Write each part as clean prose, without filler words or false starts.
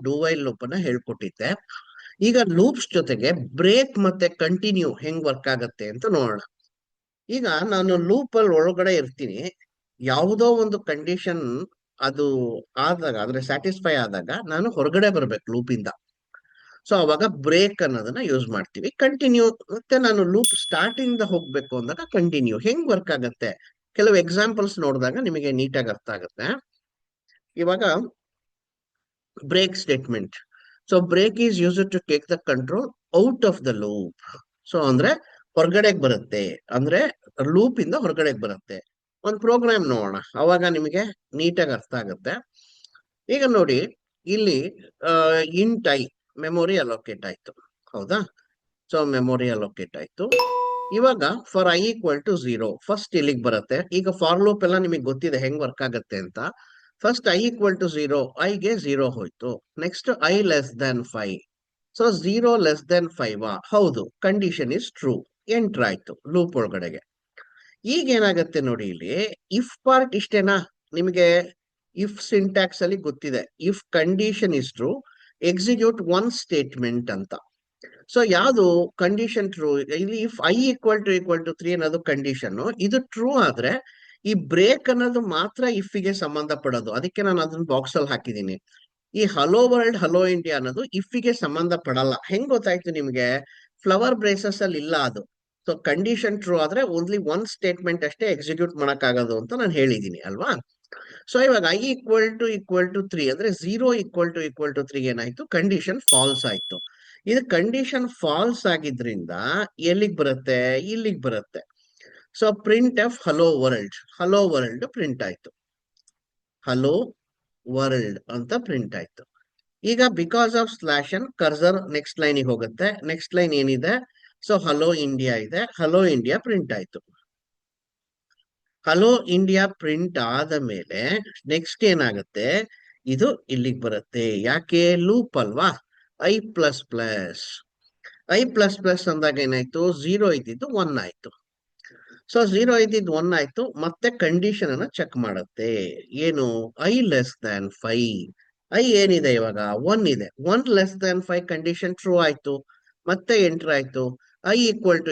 Do while loop ಅನ್ನ ಹೇಳ್ಕೊಟ್ಟಿದ್ದೆ. ಈಗ loops ಜೊತೆಗೆ ಬ್ರೇಕ್ ಮತ್ತೆ ಕಂಟಿನ್ಯೂ ಹೆಂಗ್ ವರ್ಕ್ ಆಗತ್ತೆ ಅಂತ ನೋಡೋಣ. ಈಗ ನಾನು ಲೂಪ್ ಅಲ್ಲಿ ಒಳಗಡೆ ಇರ್ತೀನಿ, ಯಾವುದೋ ಒಂದು ಕಂಡೀಷನ್ ಅದು ಆದಾಗ ಅಂದ್ರೆ ಸ್ಯಾಟಿಸ್ಫೈ ಆದಾಗ ನಾನು ಹೊರಗಡೆ ಬರ್ಬೇಕು ಲೂಪ್ ಇಂದ. ಸೊ ಅವಾಗ ಬ್ರೇಕ್ ಅನ್ನೋದನ್ನ ಯೂಸ್ ಮಾಡ್ತೀವಿ. ಕಂಟಿನ್ಯೂ ಮತ್ತೆ ನಾನು ಲೂಪ್ ಸ್ಟಾರ್ಟಿಂಗ್ ದ ಹೋಗ್ಬೇಕು ಅಂದಾಗ ಕಂಟಿನ್ಯೂ ಹೆಂಗ್ ವರ್ಕ್ ಆಗತ್ತೆ ಕೆಲವು ಎಕ್ಸಾಂಪಲ್ಸ್ ನೋಡಿದಾಗ ನಿಮಗೆ ನೀಟಾಗಿ ಅರ್ಥ ಆಗುತ್ತೆ. ಇವಾಗ break statement. So break is use to take the control out of the loop. So ಅಂದ್ರೆ ಹೊರಗಡೆಗೆ ಬರುತ್ತೆ, ಅಂದ್ರೆ ಲೂಪ್ ಇಂದ ಹೊರಗಡೆಗೆ ಬರುತ್ತೆ. ಒಂದು ಪ್ರೋಗ್ರಾಮ್ ನೋಡೋಣ, ಅವಾಗ ನಿಮಗೆ ನೀಟಾಗಿ ಅರ್ಥ ಆಗುತ್ತೆ. ಈಗ ನೋಡಿ, ಇಲ್ಲಿ ಇಂಟ್ ಐ ಮೆಮೊರಿ ಅಲೋಕೇಟ್ ಆಯ್ತು, ಹೌದಾ? ಸೊ ಮೆಮೊರಿ ಅಲೋಕೇಟ್ ಆಯ್ತು. ಇವಾಗ for i equal to 0 first ಇಲ್ಲಿಗೆ ಬರುತ್ತೆ. ಈಗ ಫಾರ್ ಲೂಪ್ ಎಲ್ಲ ನಿಮಗೆ ಗೊತ್ತಿದೆ ಹೆಂಗ್ ವರ್ಕ್ ಆಗುತ್ತೆ ಅಂತ. ಫಸ್ಟ್ ಐ ಈಕ್ವಲ್ ಟು 0, ಐಗೆ 0 ಹೋಯ್ತು. Next I less than 5. So 0 less than 5 ಹೌದು, ಕಂಡೀಷನ್ ಇಸ್ ಟ್ರೂ, ಎಂಟರ್ ಆಯ್ತು ಲೂಪ್ ಒಳಗಡೆಗೆ. ಈಗ ಏನಾಗತ್ತೆ ನೋಡಿ, ಇಲ್ಲಿ ಇಫ್ ಪಾರ್ಟ್ ಇಷ್ಟೇನಾ ನಿಮಗೆ? ಇಫ್ ಸಿಂಟ್ಯಾಕ್ಸ್ ಅಲ್ಲಿ ಗೊತ್ತಿದೆ, if condition is true execute one statement ಅಂತ. ಸೊ ಯಾವುದು ಕಂಡೀಷನ್ ಟ್ರೂ? ಇಲ್ಲಿ ಇಫ್ ಐ ಈಕ್ವಲ್ ಟು 3 ಅನ್ನೋದು ಕಂಡೀಷನ್. ಇದು ಟ್ರೂ ಆದ್ರೆ ಈ ಬ್ರೇಕ್ ಅನ್ನೋದು ಮಾತ್ರ ಇಫ್ ಗೆ ಸಂಬಂಧ ಪಡೋದು. ಅದಕ್ಕೆ ನಾನು ಅದನ್ನ ಬಾಕ್ಸ್ ಅಲ್ಲಿ ಹಾಕಿದ್ದೀನಿ. ಈ ಹಲೋ ವರ್ಲ್ಡ್ ಹಲೋ ಇಂಡಿಯಾ ಅನ್ನೋದು ಇಫ್ ಗೆ ಸಂಬಂಧ ಪಡಲ್ಲ. ಹೆಂಗ್ ಗೊತ್ತಾಯ್ತು ನಿಮ್ಗೆ? ಫ್ಲವರ್ ಬ್ರೇಸಸ್ ಅಲ್ಲಿ ಇಲ್ಲ ಅದು. ಸೊ ಕಂಡೀಷನ್ ಟ್ರೂ ಆದ್ರೆ ಓನ್ಲಿ ಒನ್ ಸ್ಟೇಟ್ಮೆಂಟ್ ಅಷ್ಟೇ ಎಕ್ಸಿಕ್ಯೂಟ್ ಮಾಡಕ್ ಆಗೋದು ಅಂತ ನಾನು ಹೇಳಿದ್ದೀನಿ ಅಲ್ವಾ? ಸೊ ಇವಾಗ ಐ ಈಕ್ವಲ್ ಟು 3 ಅಂದ್ರೆ 0 ಈಕ್ವಲ್ ಟು 3 ಏನಾಯ್ತು? ಕಂಡೀಷನ್ ಫಾಲ್ಸ್ ಆಯ್ತು. ಇದು ಕಂಡೀಷನ್ ಫಾಲ್ಸ್ ಆಗಿದ್ರಿಂದ ಎಲ್ಲಿಗೆ ಬರುತ್ತೆ? ಇಲ್ಲಿಗೆ ಬರುತ್ತೆ. So print F hello world print ಆಯ್ತು, ಹಲೋ ವರ್ಲ್ಡ್ ಅಂತ ಪ್ರಿಂಟ್ ಆಯ್ತು. ಈಗ because of slash n cursor next ಲೈನಿಗೆ ಹೋಗುತ್ತೆ. ನೆಕ್ಸ್ಟ್ ಲೈನ್ ಏನಿದೆ? ಸೊ ಹಲೋ ಇಂಡಿಯಾ ಇದೆ, ಹಲೋ ಇಂಡಿಯಾ ಪ್ರಿಂಟ್ ಆಯ್ತು. ಹಲೋ ಇಂಡಿಯಾ ಪ್ರಿಂಟ್ ಆದ ಮೇಲೆ ನೆಕ್ಸ್ಟ್ ಏನಾಗುತ್ತೆ? ಇದು ಇಲ್ಲಿಗೆ ಬರುತ್ತೆ. ಯಾಕೆ? ಲೂಪ್ ಅಲ್ವಾ? ಐ ಪ್ಲಸ್ ಪ್ಲಸ್ ಅಂದಾಗ ಏನಾಯ್ತು? 0 ಇದ್ದಿದ್ದು 1 ಆಯ್ತು. ಸೊ 0 ಇದ್ದಿದ್ದು 1 ಆಯ್ತು. ಮತ್ತೆ ಕಂಡೀಷನ್ ಅನ್ನ ಚೆಕ್ ಮಾಡುತ್ತೆ. ಏನು? I less than 5. ಐ ಏನಿದೆ ಇವಾಗ? 1 ಇದೆ. 1 ಲೆಸ್ ದ್ಯಾನ್ 5 ಕಂಡೀಷನ್ ಟ್ರೂ ಆಯ್ತು. ಮತ್ತೆ ಎಂಟರ್ ಆಯ್ತು. I equal to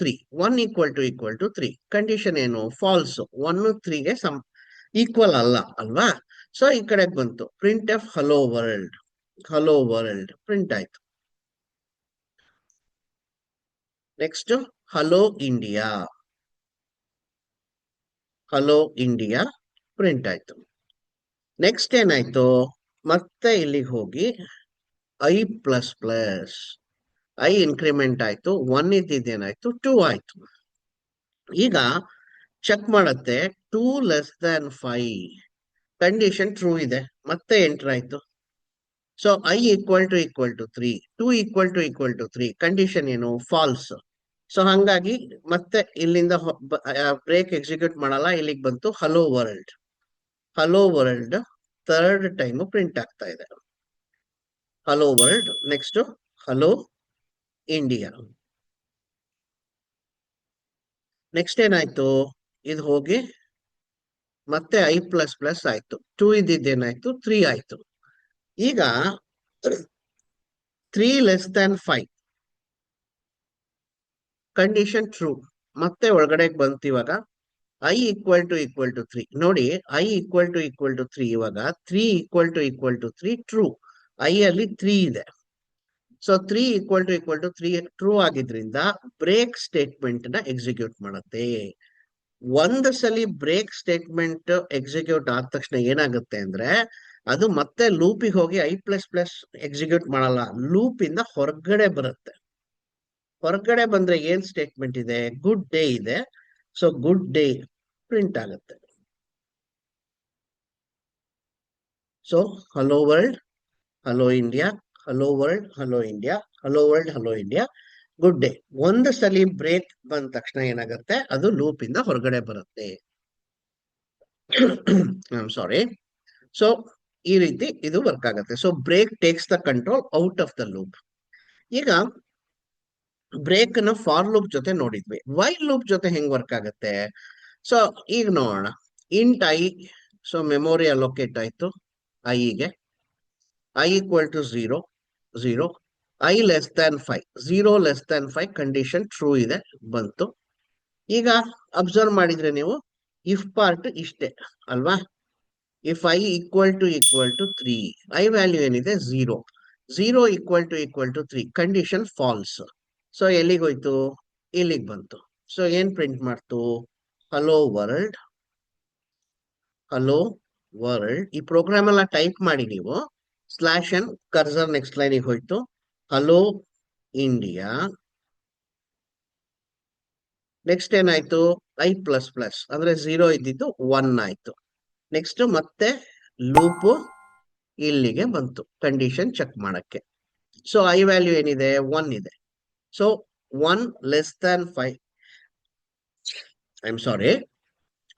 3. 1 equal to 3 condition ಏನು? ಫಾಲ್ಸ್. 1 3ಗೆ ಈಕ್ವಲ್ ಅಲ್ಲ ಅಲ್ವಾ? ಸೊ ಈ ಕಡೆ ಬಂತು print F hello world print ಆಯ್ತು. ನೆಕ್ಸ್ಟ್ ಹಲೋ ಇಂಡಿಯಾ ಪ್ರಿಂಟ್ ಆಯ್ತು. ನೆಕ್ಸ್ಟ್ ಏನಾಯ್ತು? ಮತ್ತೆ ಇಲ್ಲಿಗೆ ಹೋಗಿ ಐ ಪ್ಲಸ್ ಐ ಇನ್ಕ್ರಿಮೆಂಟ್ ಆಯ್ತು. 1 ಇದ್ದಿದ್ದೇನಾಯ್ತು? 2 ಆಯ್ತು. ಈಗ ಚೆಕ್ ಮಾಡತ್ತೆ, 2 ಲೆಸ್ ದ್ಯಾನ್ 5 ಕಂಡೀಷನ್ ಟ್ರೂ ಇದೆ. ಮತ್ತೆ ಎಂಟರ್ ಆಯ್ತು. So i equal to 3. 2 equal to 3 condition ಏನು? ಫಾಲ್ಸ್. ಸೊ ಹಂಗಾಗಿ ಮತ್ತೆ ಇಲ್ಲಿಂದ ಬ್ರೇಕ್ ಎಕ್ಸಿಕ್ಯೂಟ್ ಮಾಡಲ್ಲ. ಇಲ್ಲಿಗೆ ಬಂತು hello world third time print ಆಗ್ತಾ ಇದೆ. Hello world. Next hello India. Next ಏನಾಯ್ತು? ಇದು ಹೋಗಿ ಮತ್ತೆ ಐ ಪ್ಲಸ್ ಆಯ್ತು. 2 ಇದ್ದಿದ್ದೇನಾಯ್ತು? 3 ಆಯ್ತು. ಈಗ 3 ಲೆಸ್ ದ್ಯಾನ್ 5 ಕಂಡೀಷನ್ ಟ್ರೂ. ಮತ್ತೆ ಒಳಗಡೆ ಬಂತು. ಇವಾಗ ಐ ಈಕ್ವಲ್ ಟು 3 ನೋಡಿ, ಐ ಈಕ್ವಲ್ ಟು 3. ಇವಾಗ 3 ಈಕ್ವಲ್ ಟು 3 ಟ್ರೂ. ಐ ಅಲ್ಲಿ 3 ಇದೆ. ಸೊ 3 ಈಕ್ವಲ್ ಟು 3 ಟ್ರೂ ಆಗಿದ್ರಿಂದ ಬ್ರೇಕ್ ಸ್ಟೇಟ್ಮೆಂಟ್ ನ ಎಕ್ಸಿಕ್ಯೂಟ್ ಮಾಡುತ್ತೆ. ಒಂದು ಸಲಿ ಬ್ರೇಕ್ ಸ್ಟೇಟ್ಮೆಂಟ್ ಎಕ್ಸಿಕ್ಯೂಟ್ ಆದ ತಕ್ಷಣ ಏನಾಗುತ್ತೆ ಅಂದ್ರೆ ಅದು ಮತ್ತೆ ಲೂಪಿಗೆ ಹೋಗಿ ಐ ಪ್ಲಸ್ ಎಕ್ಸಿಕ್ಯೂಟ್ ಮಾಡಲ್ಲ, ಲೂಪ್ ಇಂದ ಹೊರಗಡೆ ಬರುತ್ತೆ. ಹೊರಗಡೆ ಬಂದ್ರೆ ಏನ್ ಸ್ಟೇಟ್ಮೆಂಟ್ ಇದೆ? ಗುಡ್ ಡೇ ಇದೆ. ಸೊ ಗುಡ್ ಡೇ ಪ್ರಿಂಟ್ ಆಗುತ್ತೆ. So hello world hello India, hello world hello India, hello world hello India, good day. ಒಂದು ಸಲಿ ಬ್ರೇಕ್ ಬಂದ ತಕ್ಷಣ ಏನಾಗುತ್ತೆ? ಅದು ಲೂಪ್ ಇಂದ ಹೊರಗಡೆ ಬರುತ್ತೆ. ಸಾರಿ. ಸೊ ಈ ರೀತಿ ಇದು ವರ್ಕ್ ಆಗುತ್ತೆ. So break takes the control out of the loop. ಈಗ ಬ್ರೇಕ್ ನ ಫಾರ್ ಲೂಪ್ ಜೊತೆ ನೋಡಿದ್ವಿ. ವೈಲ್ ಲೂಪ್ ಜೊತೆ ಹೆಂಗ್ ವರ್ಕ್ ಆಗುತ್ತೆ? ಸೊ ಈಗ ನೋಡೋಣ. Int I. So memory allocate ಆಯ್ತು ಐಗೆ. I equal to zero zero, I less than 5, zero less than 5 condition true ಇದೆ, ಬಂತು. ಈಗ ಅಬ್ಸರ್ವ್ ಮಾಡಿದ್ರೆ ನೀವು ಇಫ್ ಪಾರ್ಟ್ ಇಷ್ಟೇ ಅಲ್ವಾ. If I equal to 3, I value ಏನಿದೆ zero, zero equal to 3 condition false. So ಎಲ್ಲಿಗೋಯ್ತು, ಇಲ್ಲಿಗೆ ಬಂತು. ಸೊ ಏನ್ ಪ್ರಿಂಟ್ ಮಾಡ್ತು, ಹಲೋ ವರ್ಲ್ಡ್, ಹಲೋ ವರ್ಲ್ಡ್. ಈ ಪ್ರೋಗ್ರಾಮ್ ಎಲ್ಲ ಟೈಪ್ ಮಾಡಿ ನೀವು, ಸ್ಲಾಶ್ ಅಂಡ್ ಕರ್ಸರ್ ನೆಕ್ಸ್ಟ್ ಲೈನಿಗೆ ಹೋಯ್ತು, ಹಲೋ ಇಂಡಿಯಾ. ನೆಕ್ಸ್ಟ್ ಏನಾಯ್ತು, ಐ ಪ್ಲಸ್ ಪ್ಲಸ್ ಅಂದ್ರೆ ಝೀರೋ ಇದ್ದಿದ್ದು 1 ಆಯ್ತು. ನೆಕ್ಸ್ಟ್ ಮತ್ತೆ ಲೂಪ್ ಇಲ್ಲಿಗೆ ಬಂತು ಕಂಡೀಷನ್ ಚೆಕ್ ಮಾಡಕ್ಕೆ. ಸೊ ಐ ವ್ಯಾಲ್ಯೂ ಏನಿದೆ 1 ಇದೆ. So 1 less than 5, I am sorry,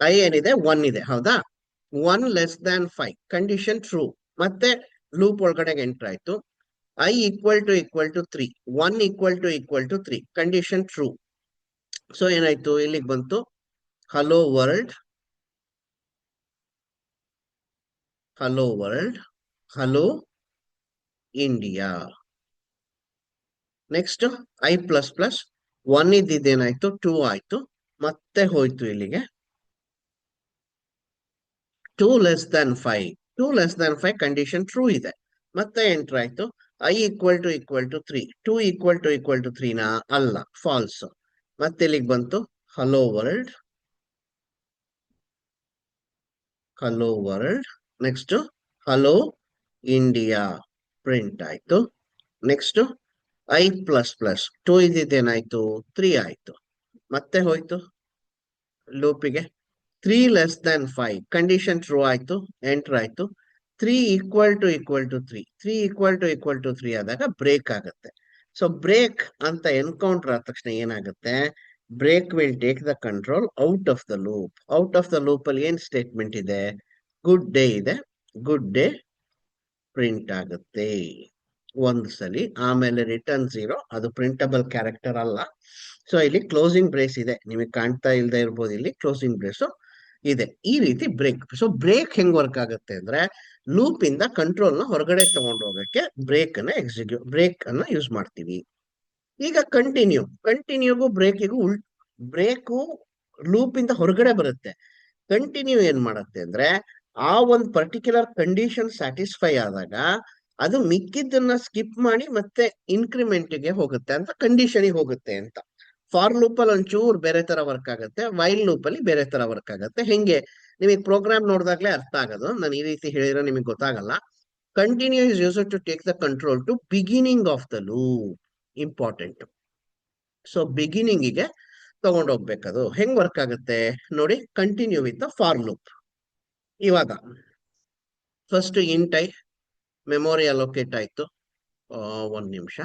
i ಏನಿದೆ 1 ಇದೆ ಹೌದಾ. 1 ಲೆಸ್ ದ್ಯಾನ್ 5 ಕಂಡೀಷನ್ ಟ್ರೂ. ಮತ್ತೆ ಲೂಪ್ ಒಳಗಡೆ ಎಂಟರ್ ಆಯ್ತು. I equal to 3, 1 equal to 3 condition true. So ಏನಾಯ್ತು, ಇಲ್ಲಿಗೆ ಬಂತು, hello world, hello world, hello India. Next i plus plus 1 ಇದ್ದಿದ್ದೇನಾಯ್ತು 2 ಆಯ್ತು, ಮತ್ತೆ ಹೋಯ್ತು ಇಲ್ಲಿಗೆ 2 less than 5, 2 less than 5 condition true ಇದೆ, ಮತ್ತೆ ಎಂಟರ್ ಆಯ್ತು. I equal to 3, 2 equal to 3 ನಾ ಅಲ್ಲ, ಫಾಲ್ಸ್. ಮತ್ತೆ ಇಲ್ಲಿಗೆ ಬಂತು, hello world, hello world. Next hello India print ಆಯ್ತು. ನೆಕ್ಸ್ಟ್ ಐ ಪ್ಲಸ್ ಪ್ಲಸ್ 2 ಇದ್ದಿದ್ದೇನಾಯ್ತು 3 ಆಯ್ತು, ಮತ್ತೆ ಹೋಯ್ತು ಲೂಪಿಗೆ. 3 ಲೆಸ್ ದ್ಯಾನ್ 5 ಕಂಡೀಷನ್ ಟ್ರೂ ಆಯ್ತು, ಎಂಟರ್ ಆಯ್ತು. 3 ಈಕ್ವಲ್ ಟು 3, 3 ಈಕ್ವಲ್ ಟು 3 ಆದಾಗ ಬ್ರೇಕ್ ಆಗುತ್ತೆ. ಸೊ ಬ್ರೇಕ್ ಅಂತ ಎನ್ಕೌಂಟರ್ ಆದ ತಕ್ಷಣ ಏನಾಗುತ್ತೆ, break will take the control out of the loop. Out of the loop ಅಲ್ಲಿ ಏನ್ ಸ್ಟೇಟ್ಮೆಂಟ್ ಇದೆ, ಗುಡ್ ಡೇ ಇದೆ, ಗುಡ್ ಡೇ ಪ್ರಿಂಟ್ ಆಗುತ್ತೆ ಒಂದು ಸಲಿ. ಆಮೇಲೆ ರಿಟರ್ನ್ ಝೀರೋ, ಅದು ಪ್ರಿಂಟಬಲ್ ಕ್ಯಾರೆಕ್ಟರ್ ಅಲ್ಲ. ಸೊ ಇಲ್ಲಿ ಕ್ಲೋಸಿಂಗ್ ಬ್ರೇಸ್ ಇದೆ, ನಿಮಗೆ ಕಾಣ್ತಾ ಇಲ್ಲದೆ ಇರ್ಬೋದು, ಇಲ್ಲಿ ಕ್ಲೋಸಿಂಗ್ ಬ್ರೇಸ್ ಇದೆ. ಈ ರೀತಿ ಬ್ರೇಕ್. ಸೊ ಬ್ರೇಕ್ ಹೆಂಗ್ ವರ್ಕ್ ಆಗುತ್ತೆ ಅಂದ್ರೆ, ಲೂಪ್ ಇಂದ ಕಂಟ್ರೋಲ್ ನ ಹೊರಗಡೆ ತಗೊಂಡು ಹೋಗಕ್ಕೆ ಬ್ರೇಕ್ ಅನ್ನ ಯೂಸ್ ಮಾಡ್ತೀವಿ. ಈಗ ಕಂಟಿನ್ಯೂಗೂ ಬ್ರೇಕಿಗೂ ಬ್ರೇಕು ಲೂಪ್ ಇಂದ ಹೊರಗಡೆ ಬರುತ್ತೆ. ಕಂಟಿನ್ಯೂ ಏನ್ ಮಾಡುತ್ತೆ ಅಂದ್ರೆ, ಆ ಒಂದು ಪರ್ಟಿಕ್ಯುಲರ್ ಕಂಡೀಷನ್ ಸ್ಯಾಟಿಸ್ಫೈ ಆದಾಗ ಅದು ಮಿಕ್ಕಿದ್ದನ್ನ ಸ್ಕಿಪ್ ಮಾಡಿ ಮತ್ತೆ ಇನ್ಕ್ರಿಮೆಂಟ್ ಗೆ ಹೋಗುತ್ತೆ ಅಂತ, ಕಂಡೀಷನ್ ಹೋಗುತ್ತೆ ಅಂತ. ಫಾರ್ ಲೂಪ್ ಅಲ್ಲಿ ಒಂಚೂರು ಬೇರೆ ತರ ವರ್ಕ್ ಆಗುತ್ತೆ, ವೈಲ್ ಲೂಪ್ ಅಲ್ಲಿ ಬೇರೆ ತರ ವರ್ಕ್ ಆಗುತ್ತೆ. ಹೆಂಗೆ ನಿಮಗೆ ಪ್ರೋಗ್ರಾಮ್ ನೋಡಿದಾಗ್ಲೇ ಅರ್ಥ ಆಗೋದು, ನಾನು ಈ ರೀತಿ ಹೇಳಿದ್ರೆ ನಿಮಗೆ ಗೊತ್ತಾಗಲ್ಲ. Continue is used to take the control to beginning of the loop, important. So ಬಿಗಿನಿಂಗಿಗೆ ತಗೊಂಡೋಗ್ಬೇಕದು. ಹೆಂಗ್ ವರ್ಕ್ ಆಗುತ್ತೆ ನೋಡಿ, ಕಂಟಿನ್ಯೂ ವಿತ್ ಫಾರ್ ಲೂಪ್. ಇವಾಗ first int I, memory allocate ಆಯ್ತು, ಒಂದ್ ನಿಮಿಷ.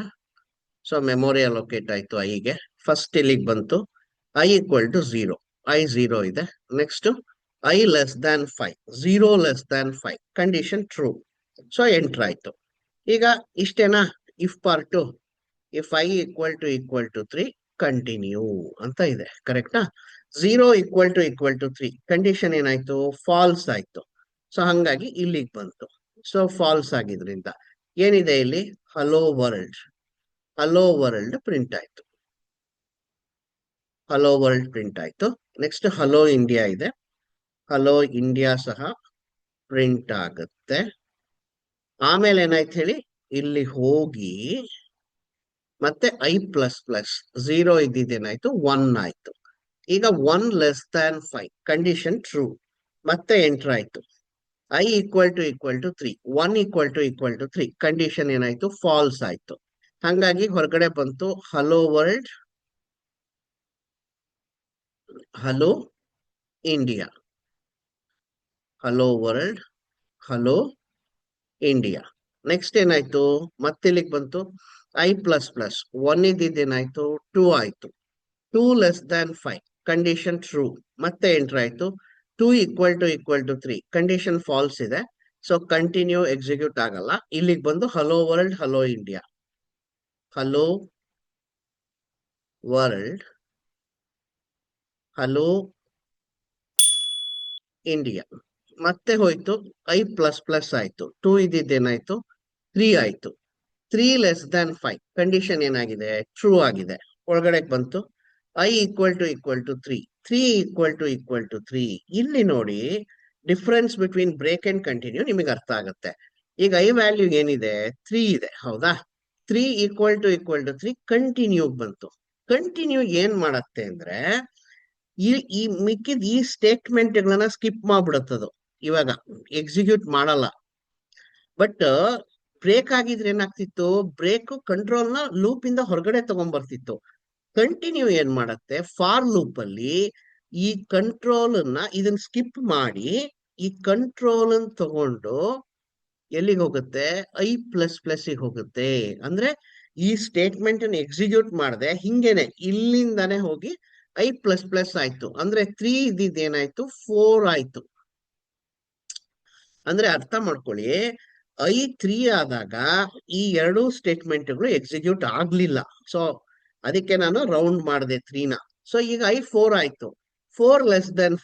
ಸೊ ಮೆಮೊರಿ ಅಲೋಕೇಟ್ ಆಯ್ತು ಐಗೆ. ಫಸ್ಟ್ ಇಲ್ಲಿಗೆ ಬಂತು, ಐ ಈಕ್ವಲ್ ಟು 0, ಐ 0 ಇದೆ. Next I less than 5, 0 less than 5 condition true. So enter ಆಯ್ತು. ಈಗ ಇಷ್ಟೇನಾ if part. If I equal to 3 continue ಅಂತ ಇದೆ, ಕರೆಕ್ಟಾ. 0 ಈಕ್ವಲ್ ಟು 3 ಕಂಡೀಷನ್ ಏನಾಯ್ತು, ಫಾಲ್ಸ್ ಆಯ್ತು. ಸೊ ಹಂಗಾಗಿ ಇಲ್ಲಿಗೆ ಬಂತು. ಸೊ ಫಾಲ್ಸ್ ಆಗಿದ್ರಿಂದ ಏನಿದೆ ಇಲ್ಲಿ, hello world, hello world print ಆಯ್ತು, ಹಲೋ ವರ್ಲ್ಡ್ ಪ್ರಿಂಟ್ ಆಯ್ತು. ನೆಕ್ಸ್ಟ್ ಹಲೋ ಇಂಡಿಯಾ ಇದೆ, ಹಲೋ ಇಂಡಿಯಾ ಸಹ ಪ್ರಿಂಟ್ ಆಗುತ್ತೆ. ಆಮೇಲೆ ಏನಾಯ್ತು ಹೇಳಿ, ಇಲ್ಲಿ ಹೋಗಿ ಮತ್ತೆ ಐ ಪ್ಲಸ್ ಪ್ಲಸ್ 0 ಇದ್ದಿದ್ದೇನಾಯ್ತು 1 ಆಯ್ತು. ಈಗ 1 ಲೆಸ್ ದ್ಯಾನ್ 5 ಕಂಡೀಷನ್ ಟ್ರೂ, ಮತ್ತೆ ಎಂಟರ್ ಆಯ್ತು. I equal to 3, 1 equal to 3 condition ಏನಾಯ್ತು, ಫಾಲ್ಸ್ ಆಯ್ತು. ಹಂಗಾಗಿ ಹೊರಗಡೆ ಬಂತು, hello world, hello India, hello world, hello India. Next ಏನಾಯ್ತು, ಮತ್ತೆ ಇಲ್ಲಿಗೆ ಬಂತು, ಐ ಪ್ಲಸ್ ಪ್ಲಸ್ 1 ಇದ್ದಿದ್ದೇನಾಯ್ತು 2 ಆಯ್ತು. 2 ಲೆಸ್ ದ್ಯಾನ್ 5 ಕಂಡೀಷನ್ ಟ್ರೂ, ಮತ್ತೆ ಎಂಟರ್ ಆಯ್ತು. 2 ಈಕ್ವಲ್ ಟು 3 ಕಂಡೀಷನ್ ಫಾಲ್ಸ್ ಇದೆ. ಸೊ ಕಂಟಿನ್ಯೂ ಎಕ್ಸಿಕ್ಯೂಟ್ ಆಗಲ್ಲ. ಇಲ್ಲಿಗೆ ಬಂದು hello world, hello India, hello world, hello India. ಮತ್ತೆ ಹೋಯ್ತು, ಐ ಪ್ಲಸ್ ಪ್ಲಸ್ ಆಯ್ತು. 2 ಇದ್ದಿದ್ದೇನಾಯ್ತು 3 ಆಯ್ತು. 3 <5 ಕಂಡೀಷನ್ ಏನಾಗಿದೆ, ಟ್ರೂ ಆಗಿದೆ. ಒಳಗಡೆ ಬಂತು. I = 3, 3 = 3. ಇಲ್ಲಿ ನೋಡಿ, difference between break and continue ನಿಮಗೆ ಅರ್ಥ ಆಗುತ್ತೆ. ಈಗ ಐ ವ್ಯಾಲ್ಯೂ ಏನಿದೆ, 3 ಇದೆ, ಹೌದಾ? 3 = 3 ಕಂಟಿನ್ಯೂ ಬಂತು. ಕಂಟಿನ್ಯೂ ಏನ್ ಮಾಡತ್ತೆ ಅಂದ್ರೆ, ಈ ಈ ಮಿಕ್ಕಿದ ಈ ಸ್ಟೇಟ್ಮೆಂಟ್ಗಳನ್ನ ಸ್ಕಿಪ್ ಮಾಡ್ಬಿಡುತ್ತದು. ಇವಾಗ ಎಕ್ಸಿಕ್ಯೂಟ್ ಮಾಡಲ್ಲ. ಬಟ್ ಬ್ರೇಕ್ ಆಗಿದ್ರೆ ಏನಾಗ್ತಿತ್ತು, ಬ್ರೇಕ್ ಕಂಟ್ರೋಲ್ ನ ಲೂಪ್ ಇಂದ ಹೊರಗಡೆ ತಗೊಂಡ್ಬರ್ತಿತ್ತು. ಕಂಟಿನ್ಯೂ ಏನ್ ಮಾಡತ್ತೆ, ಫಾರ್ ಲೂಪ್ ಅಲ್ಲಿ ಈ ಕಂಟ್ರೋಲ್ ಇದನ್ನ ಸ್ಕಿಪ್ ಮಾಡಿ ಈ ಕಂಟ್ರೋಲ್ ತಗೊಂಡು ಎಲ್ಲಿಗೆ ಹೋಗುತ್ತೆ, I++ ಹೋಗುತ್ತೆ. ಅಂದ್ರೆ ಈ ಸ್ಟೇಟ್ಮೆಂಟ್ ಅನ್ನು ಎಕ್ಸಿಕ್ಯೂಟ್ ಮಾಡದೆ ಹಿಂಗೇನೆ ಇಲ್ಲಿಂದಾನೆ ಹೋಗಿ I++ ಆಯ್ತು. ಅಂದ್ರೆ 3 ಇದ್ದಿದ್ದೇನಾಯ್ತು, 4 ಆಯ್ತು. ಅಂದ್ರೆ ಅರ್ಥ ಮಾಡ್ಕೊಳ್ಳಿ, I3 ಆದಾಗ ಈ ಎರಡು ಸ್ಟೇಟ್ಮೆಂಟ್ಗಳು ಎಕ್ಸಿಕ್ಯೂಟ್ ಆಗ್ಲಿಲ್ಲ. ಸೊ ಅದಕ್ಕೆ ನಾನು ರೌಂಡ್ ಮಾಡಿದೆ 3ನ. ಸೊ ಈಗ I4 ಆಯ್ತು. 4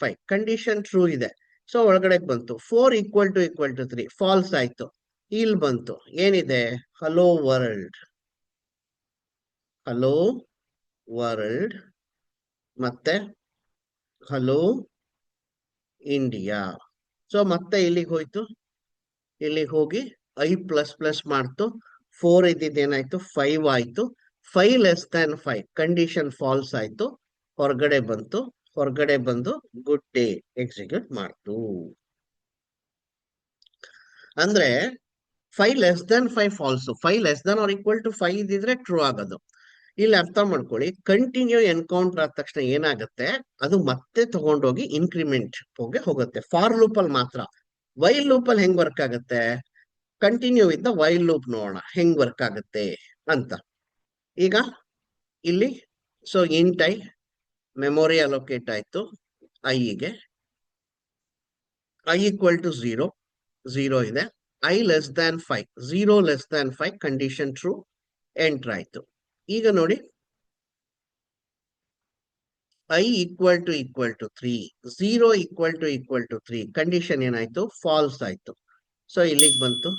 <5 ಕಂಡೀಷನ್ ಟ್ರೂ ಇದೆ. ಸೊ ಒಳಗಡೆ ಬಂತು. 4 = 3 ಫಾಲ್ಸ್ ಆಯ್ತು. ಇಲ್ಲಿ ಬಂತು, ಏನಿದೆ, ಹಲೋ ವರ್ಲ್ಡ್, ಹಲೋ ವರ್ಲ್ಡ್ ಮತ್ತೆ ಹಲೋ ಇಂಡಿಯಾ. ಸೊ ಮತ್ತೆ ಇಲ್ಲಿಗೆ ಹೋಯ್ತು. ಇಲ್ಲಿಗೆ ಹೋಗಿ I++ ಮಾಡ್ತು. 4 ಇದ್ದಿದ್ದೇನಾಯ್ತು, 5 ಆಯ್ತು. 5 <5 ಕಂಡೀಷನ್ ಫಾಲ್ಸ್ ಆಯ್ತು. ಹೊರಗಡೆ ಬಂತು. ಹೊರಗಡೆ ಬಂದು ಗುಡ್ ಡೇ ಎಕ್ಸಿಕ್ಯೂಟ್ ಮಾಡ್ತು. ಅಂದ್ರೆ 5 <5 ಫಾಲ್ಸು. 5 <= ಇದ್ದಿದ್ರೆ ಟ್ರೂ ಆಗೋದು. ಇಲ್ಲಿ ಅರ್ಥ ಮಾಡ್ಕೊಳ್ಳಿ, ಕಂಟಿನ್ಯೂ ಎನ್ಕೌಂಟರ್ ಆದ ತಕ್ಷಣ ಏನಾಗುತ್ತೆ, ಅದು ಮತ್ತೆ ತಗೊಂಡೋಗಿ ಇನ್ಕ್ರಿಮೆಂಟ್ ಹೋಗುತ್ತೆ. ಫಾರ್ ಲೂಪ್ ಅಲ್ಲಿ ಮಾತ್ರ. ವೈಲ್ ಲೂಪ್ ಅಲ್ಲಿ ಹೆಂಗ್ ವರ್ಕ್ ಆಗುತ್ತೆ, ಕಂಟಿನ್ಯೂ ಇದ್ದ ವೈಲ್ ಲೂಪ್ ನೋಡೋಣ ಹೆಂಗ್ ವರ್ಕ್ ಆಗುತ್ತೆ ಅಂತ. ಈಗ ಇಲ್ಲಿ so int I memory allocate ಆಯ್ತು. ಐಗೆ I = 0, 0 ಇದೆ. I<5, 0 <5 ಕಂಡೀಷನ್ ಟ್ರೂ, ಎಂಟರ್ ಆಯ್ತು. ಈಗ ನೋಡಿ, I = 3, 0 = 3 ಕಂಡೀಷನ್ ಏನಾಯ್ತು, ಫಾಲ್ಸ್ ಆಯ್ತು. ಸೊ ಇಲ್ಲಿಗೆ ಬಂತು.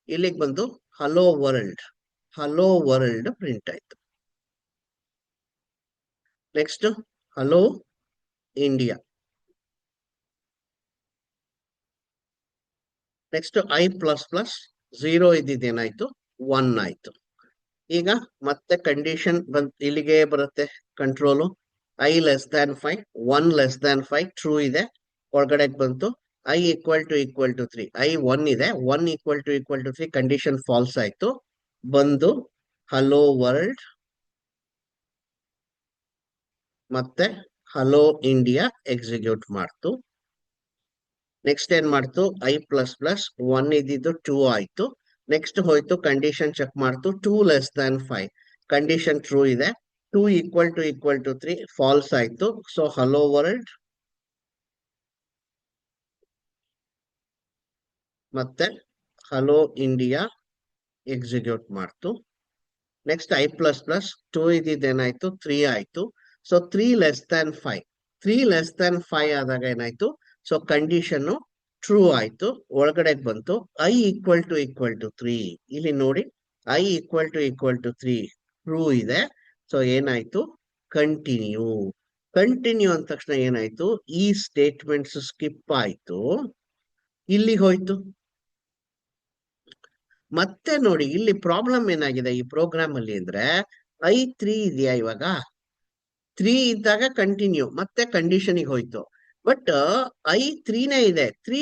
ಇಲ್ಲಿಗೆ ಬಂದು ಹಲೋ ವರ್ಲ್ಡ್ ಪ್ರಿಂಟ್ ಆಯ್ತು. Next hello India. Next I++ 0 ಇದ್ದಿದ್ದೇನಾಯ್ತು, 1 ಆಯ್ತು. ಈಗ ಮತ್ತೆ ಕಂಡೀಷನ್ ಇಲ್ಲಿಗೆ ಬರುತ್ತೆ ಕಂಟ್ರೋಲು. I<5, 1 <5 ಟ್ರೂ ಇದೆ. ಒಳಗಡೆ ಬಂತು. I = 3, I 1 ಇದೆ. 1 = 3 ಕಂಡೀಷನ್ ಫಾಲ್ಸ್ ಆಯ್ತು. ಬಂದು ಹಲೋ ವರ್ಲ್ಡ್ ಮತ್ತೆ ಹಲೋ ಇಂಡಿಯಾ ಎಕ್ಸಿಕ್ಯೂಟ್ ಮಾಡ್ತು. ನೆಕ್ಸ್ಟ್ ಏನ್ ಮಾಡ್ತು, I++ 1 ಇದ್ದಿದ್ದು 2 ಆಯ್ತು. ನೆಕ್ಸ್ಟ್ ಹೋಯ್ತು, ಕಂಡೀಷನ್ ಚೆಕ್ ಮಾಡ್ತು. 2 <5 ಕಂಡೀಷನ್ ಟ್ರೂ ಇದೆ. 2 = 3 ಫಾಲ್ಸ್ ಆಯ್ತು. ಸೊ ಹಲೋ ವರ್ಲ್ಡ್ ಮತ್ತೆ ಹಲೋ ಇಂಡಿಯಾ ಎಕ್ಸಿಕ್ಯೂಟ್ ಮಾಡ್ತು. ನೆಕ್ಸ್ಟ್ I++ 2 ಇದ್ದಿದ್ದೇನಾಯ್ತು, 3 ಆಯ್ತು. ಸೊ 3 <5 3 ಆದಾಗ ಏನಾಯ್ತು, ಸೊ ಕಂಡೀಷನ್ ಟ್ರೂ ಆಯ್ತು. ಒಳಗಡೆ ಬಂತು. I = 3. ಇಲ್ಲಿ ನೋಡಿ, I = 3 ಟ್ರೂ ಇದೆ. ಸೊ ಏನಾಯ್ತು, ಕಂಟಿನ್ಯೂ. ಕಂಟಿನ್ಯೂ ಅಂದ ತಕ್ಷಣ ಏನಾಯ್ತು, ಈ ಸ್ಟೇಟ್ಮೆಂಟ್ಸ್ ಸ್ಕಿಪ್ ಆಯ್ತು. ಇಲ್ಲಿಗೆ ಹೋಯ್ತು. ಮತ್ತೆ ನೋಡಿ, ಇಲ್ಲಿ ಪ್ರಾಬ್ಲಮ್ ಏನಾಗಿದೆ ಈ ಪ್ರೋಗ್ರಾಮ್ ಅಲ್ಲಿ ಅಂದ್ರೆ, I3 ಇದೆಯಾ, ಇವಾಗ 3 ಇದ್ದಾಗ ಕಂಟಿನ್ಯೂ ಮತ್ತೆ ಕಂಡೀಷನ್ಗೆ ಹೋಯ್ತು. ಬಟ್ I3ನೇ ಇದೆ. 3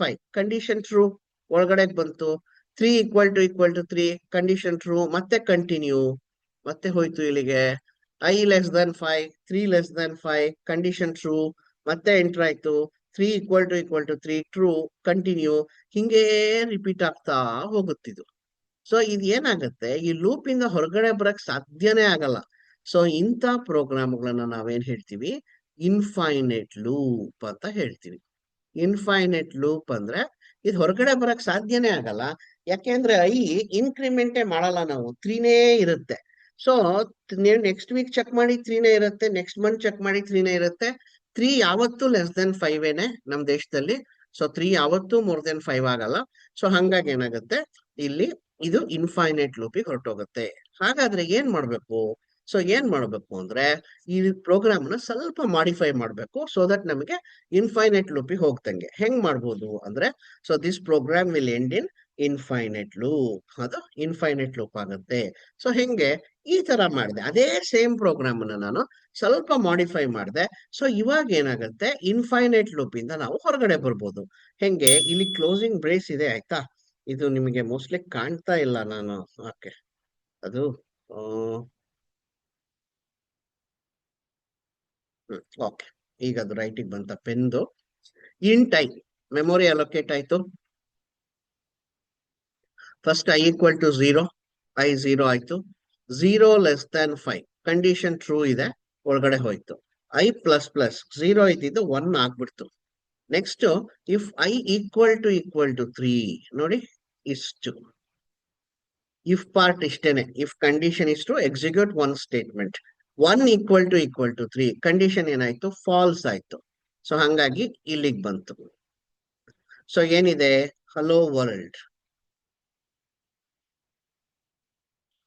<5 ಕಂಡೀಷನ್ ಟ್ರೂ. ಒಳಗಡೆ ಬಂತು. 3 = 3 ಕಂಡೀಷನ್ ಟ್ರೂ ಮತ್ತೆ ಕಂಟಿನ್ಯೂ. ಮತ್ತೆ ಹೋಯ್ತು ಇಲ್ಲಿಗೆ. I<5, 3 <5 ಕಂಡೀಷನ್ ಟ್ರೂ ಮತ್ತೆ ಎಂಟರ್ ಆಯ್ತು. 3 = 3 ಟ್ರೂ ಕಂಟಿನ್ಯೂ. ಹಿಂಗೇ ರಿಪೀಟ್ ಆಗ್ತಾ ಹೋಗುತ್ತಿದ್ದು. ಸೊ ಇದು ಏನಾಗುತ್ತೆ, ಈ ಲೂಪ್ ಇಂದ ಹೊರಗಡೆ ಬರಕ್ ಸಾಧ್ಯನೇ ಆಗಲ್ಲ. ಸೊ ಇಂಥ ಪ್ರೋಗ್ರಾಮ್ಗಳನ್ನ ನಾವೇನ್ ಹೇಳ್ತೀವಿ, ಇನ್ಫೈನೈಟ್ ಲೂಪ್ ಅಂತ ಹೇಳ್ತೀವಿ. ಇನ್ಫೈನೈಟ್ ಲೂಪ್ ಅಂದ್ರೆ ಇದು ಹೊರಗಡೆ ಬರಕ್ ಸಾಧ್ಯನೇ ಆಗಲ್ಲ. ಯಾಕೆಂದ್ರೆ ಇನ್ಕ್ರಿಮೆಂಟೇ ಮಾಡಲ್ಲ ನಾವು, 3ನೇ ಇರುತ್ತೆ. ಸೊ ನೀವು ನೆಕ್ಸ್ಟ್ ವೀಕ್ ಚೆಕ್ ಮಾಡಿ 3ನೇ ಇರುತ್ತೆ, ನೆಕ್ಸ್ಟ್ ಮಂತ್ ಚೆಕ್ ಮಾಡಿ 3ನೇ ಇರುತ್ತೆ. 3 ಯಾವತ್ತೂ <5 ನಮ್ ದೇಶದಲ್ಲಿ. ಸೊ 3 ಯಾವತ್ತೂ ಮೋರ್ ದೆನ್ 5 ಆಗಲ್ಲ. ಸೊ ಹಂಗಾಗಿ ಏನಾಗುತ್ತೆ ಇಲ್ಲಿ ಇದು ಇನ್ಫೈನೈಟ್ ಲೂಪಿಗೆ ಹೊರಟೋಗುತ್ತೆ. ಹಾಗಾದ್ರೆ ಏನ್ ಮಾಡ್ಬೇಕು? ಸೊ ಏನ್ ಮಾಡ್ಬೇಕು ಅಂದ್ರೆ ಈ ಪ್ರೋಗ್ರಾಮ್ ನ ಸ್ವಲ್ಪ ಮಾಡಿಫೈ ಮಾಡ್ಬೇಕು, ಸೊ ದಟ್ ನಮಗೆ ಇನ್ಫೈನೈಟ್ ಲೂಪಿಗೆ ಹೋಗ್ತಂಗೆ. ಹೆಂಗ್ ಮಾಡ್ಬೋದು ಅಂದ್ರೆ, so this program will end in infinite loop, ಅದು ಇನ್ಫೈನೈಟ್ ಲೂಪ್ ಆಗುತ್ತೆ. ಸೊ ಹೆಂಗೆ? ಈ ತರ ಮಾಡಿದೆ, ಅದೇ ಸೇಮ್ ಪ್ರೋಗ್ರಾಮ್ ಅನ್ನ ನಾನು ಸ್ವಲ್ಪ ಮಾಡಿಫೈ ಮಾಡಿದೆ. ಸೊ ಇವಾಗ ಏನಾಗುತ್ತೆ, ಇನ್ಫೈನೈಟ್ ಲೂಪ್ ಇಂದ ನಾವು ಹೊರಗಡೆ ಬರ್ಬೋದು. ಹೆಂಗೆ? ಇಲ್ಲಿ ಕ್ಲೋಸಿಂಗ್ ಬ್ರೇಸ್ ಇದೆ ಆಯ್ತಾ, ಇದು ನಿಮಗೆ ಮೋಸ್ಟ್ಲಿ ಕಾಣ್ತಾ ಇಲ್ಲ ನಾನು. ಓಕೆ, ಅದು ಓಕೆ, ಈಗ ಅದು ರೈಟಿಗೆ ಬಂತ ಪೆನ್ದು. ಇಂಟ್ ಐ ಮೆಮೊರಿ ಅಲೋಕೇಟ್ ಆಯ್ತು. First i equal to 0, I 0 ಆಯ್ತು. 0 ಲೆಸ್ ದ್ಯಾನ್ 5 ಕಂಡೀಷನ್ ಟ್ರೂ ಇದೆ, ಒಳಗಡೆ ಹೋಯ್ತು. ಐ ಪ್ಲಸ್ ಪ್ಲಸ್ 0 ಇದ್ದಿದ್ದು 1 ಆಗ್ಬಿಡ್ತು. Next if I equal to 3, ನೋಡಿ ಇಷ್ಟು. ಇಫ್ ಪಾರ್ಟ್ ಇಷ್ಟೇನೆ, if condition is to execute one statement. 1 equal to 3 condition ಏನಾಯ್ತು? ಫಾಲ್ಸ್ ಆಯ್ತು. ಸೊ ಹಂಗಾಗಿ ಇಲ್ಲಿಗೆ ಬಂತು. ಸೊ ಏನಿದೆ? Hello world,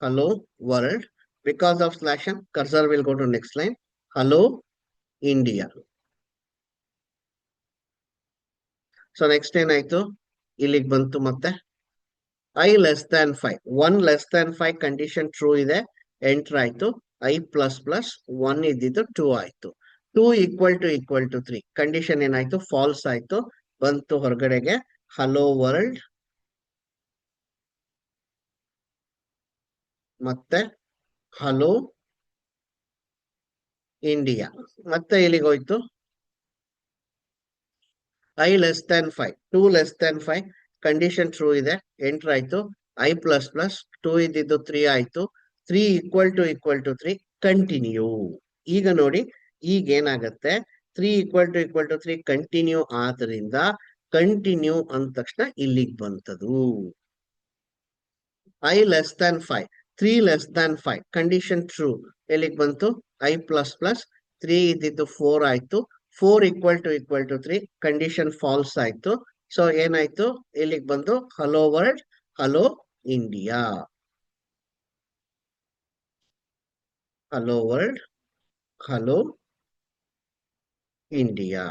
hello world. Because of slash n, cursor will go to next line. Hello India. So next ಏನಾಯ್ತು? ಇಲ್ಲಿಗೆ ಬಂತು ಮತ್ತೆ I less than 5, 1 less than 5 condition true ಇದೆ, ಎಂಟರ್ ಆಯ್ತು. ಐ ಪ್ಲಸ್ ಪ್ಲಸ್ 1 ಇದ್ದಿದ್ದು 2 ಆಯ್ತು. 2 ಈಕ್ವಲ್ ಟು 3 ಕಂಡೀಷನ್ ಏನಾಯ್ತು? False ಆಯ್ತು, ಬಂತು ಹೊರಗಡೆಗೆ. ಹಲೋ ವರ್ಲ್ಡ್ ಮತ್ತೆ ಹಲೋ ಇಂಡಿಯಾ. ಮತ್ತೆ ಇಲ್ಲಿಗೆ ಹೋಯ್ತು. I less than 5, 2 less than 5 condition true ಇದೆ, ಎಂಟರ್ ಆಯ್ತು. ಐ ಪ್ಲಸ್ ಪ್ಲಸ್ 2 ಇದ್ದಿದ್ದು 3 ಆಯ್ತು. 3 ಈಕ್ವಲ್ ಟು 3 ಕಂಟಿನ್ಯೂ. ಈಗ ನೋಡಿ, ಈಗ ಏನಾಗತ್ತೆ? 3 ಈಕ್ವಲ್ ಟು 3 ಕಂಟಿನ್ಯೂ ಆದ್ರಿಂದ ಕಂಟಿನ್ಯೂ ಅಂದ ತಕ್ಷಣ ಇಲ್ಲಿಗೆ ಬಂತದು. I less than 5, 3 less than 5 condition true, ಎಲ್ಲಿಗೆ ಬಂತು? ಐ ಪ್ಲಸ್ ಪ್ಲಸ್ 3 ಇದ್ದಿದ್ದು 4 ಆಯ್ತು. 4 ಈಕ್ವಲ್ ಟು 3 ಕಂಡೀಷನ್ ಫಾಲ್ಸ್ ಆಯ್ತು. ಸೊ ಏನಾಯ್ತು? ಇಲ್ಲಿಗೆ ಬಂದು hello world, hello India. Hello world, hello India.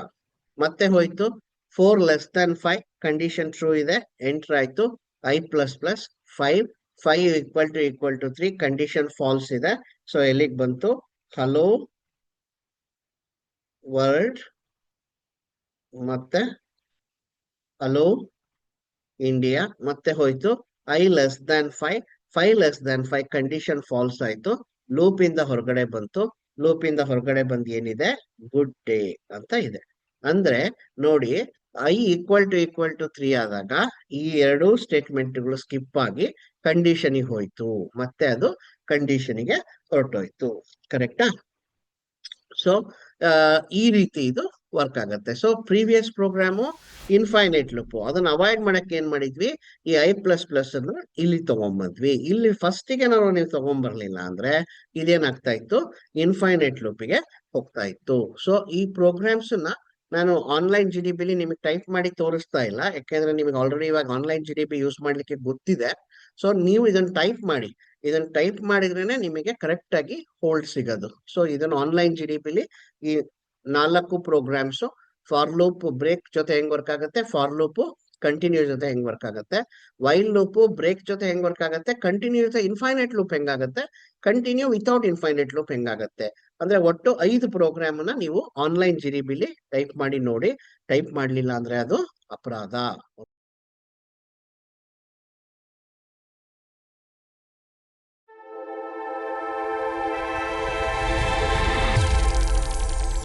ಮತ್ತೆ ಹೋಯ್ತು. 4 ಲೆಸ್ ದ್ಯಾನ್ 5 ಕಂಡೀಷನ್ ಟ್ರೂ ಇದೆ, ಎಂಟರ್ ಆಯ್ತು. I plus plus 5 equal to 3 condition false ಇದೆ. ಸೊ ಎಲ್ಲಿಗೆ ಬಂತು? ಹಲೋ ವರ್ಲ್ಡ್ ಮತ್ತೆ ಹಲೋ ಇಂಡಿಯಾ. ಮತ್ತೆ ಹೋಯ್ತು. I less than 5 less than 5 condition false ಆಯ್ತು. ಲೂಪ್ ಇಂದ ಹೊರಗಡೆ ಬಂತು. ಲೂಪ್ ಇಂದ ಹೊರಗಡೆ ಬಂದು ಏನಿದೆ? ಗುಡ್ ಡೇ ಅಂತ ಇದೆ. ಅಂದ್ರೆ ನೋಡಿ, ಐ ಈಕ್ವಲ್ ಟು 3 ಆದಾಗ ಈ ಎರಡೂ ಸ್ಟೇಟ್ಮೆಂಟ್ಗಳು ಸ್ಕಿಪ್ ಆಗಿ ಕಂಡೀಷನಿಗೆ ಹೋಯ್ತು, ಮತ್ತೆ ಅದು ಕಂಡೀಷನಿಗೆ ಹೊರಟೋಯ್ತು. ಕರೆಕ್ಟಾ? ಸೊ ಈ ರೀತಿ ಇದು ವರ್ಕ್ ಆಗತ್ತೆ. So previous program infinite loop, ಅದನ್ನ ಅವಾಯ್ಡ್ ಮಾಡಕ್ಕೆ ಏನ್ ಮಾಡಿದ್ವಿ? ಈ ಐ ಪ್ಲಸ್ ಪ್ಲಸ್ ಅನ್ನು ಇಲ್ಲಿ ತಗೊಂಡ್ಬಂದ್ವಿ. ಇಲ್ಲಿ ಫಸ್ಟಿಗೆ ನೀವು ತಗೊಂಡ್ಬರ್ಲಿಲ್ಲ ಅಂದ್ರೆ ಇದೇನಾಗ್ತಾ ಇತ್ತು? ಇನ್ಫೈನೈಟ್ ಲೂಪಿಗೆ ಹೋಗ್ತಾ ಇತ್ತು. ಸೊ ಈ ಪ್ರೋಗ್ರಾಮ್ಸ್ ನಾನು ಆನ್ಲೈನ್ GDBಲಿ ನಿಮಗೆ ಟೈಪ್ ಮಾಡಿ ತೋರಿಸ್ತಾ ಇಲ್ಲ, ಯಾಕೆಂದ್ರೆ ನಿಮಗೆ ಆಲ್ರೆಡಿ ಇವಾಗ ಆನ್ಲೈನ್ GDB ಯೂಸ್ ಮಾಡ್ಲಿಕ್ಕೆ ಗೊತ್ತಿದೆ. ಸೊ ನೀವು ಇದನ್ನ ಟೈಪ್ ಮಾಡಿ, ಇದನ್ನ ಟೈಪ್ ಮಾಡಿದ್ರೇನೆ ನಿಮಗೆ ಕರೆಕ್ಟ್ ಆಗಿ ಹೋಲ್ಡ್ ಸಿಗೋದು. ಸೊ ಇದನ್ನ ಆನ್ಲೈನ್ GDBಲಿ ಈ 4 ಪ್ರೋಗ್ರಾಮ್ಸ್, ಫಾರ್ ಲೂಪ್ ಬ್ರೇಕ್ ಜೊತೆ ಹೆಂಗ್ ವರ್ಕ್ ಆಗುತ್ತೆ, ಫಾರ್ ಲೂಪ್ ಕಂಟಿನ್ಯೂ ಜೊತೆ ಹೆಂಗ್ ವರ್ಕ್ ಆಗುತ್ತೆ, ವೈಲ್ ಲೂಪ್ ಬ್ರೇಕ್ ಜೊತೆ ಹೆಂಗ್ ವರ್ಕ್ ಆಗುತ್ತೆ, ಕಂಟಿನ್ಯೂ ಜೊತೆ ಇನ್ಫೈನೈಟ್ ಲೂಪ್ ಹೆಂಗಾಗುತ್ತೆ, ಕಂಟಿನ್ಯೂ ವಿತೌಟ್ ಇನ್ಫೈನೈಟ್ ಲೂಪ್ ಹೆಂಗಾಗುತ್ತೆ. ಅಂದ್ರೆ ಒಟ್ಟು 5 ಪ್ರೋಗ್ರಾಮ್ ಅನ್ನ ನೀವು ಆನ್ಲೈನ್ GDBಲಿ ಟೈಪ್ ಮಾಡಿ ನೋಡಿ. ಟೈಪ್ ಮಾಡ್ಲಿಲ್ಲ ಅಂದ್ರೆ ಅದು ಅಪರಾಧ.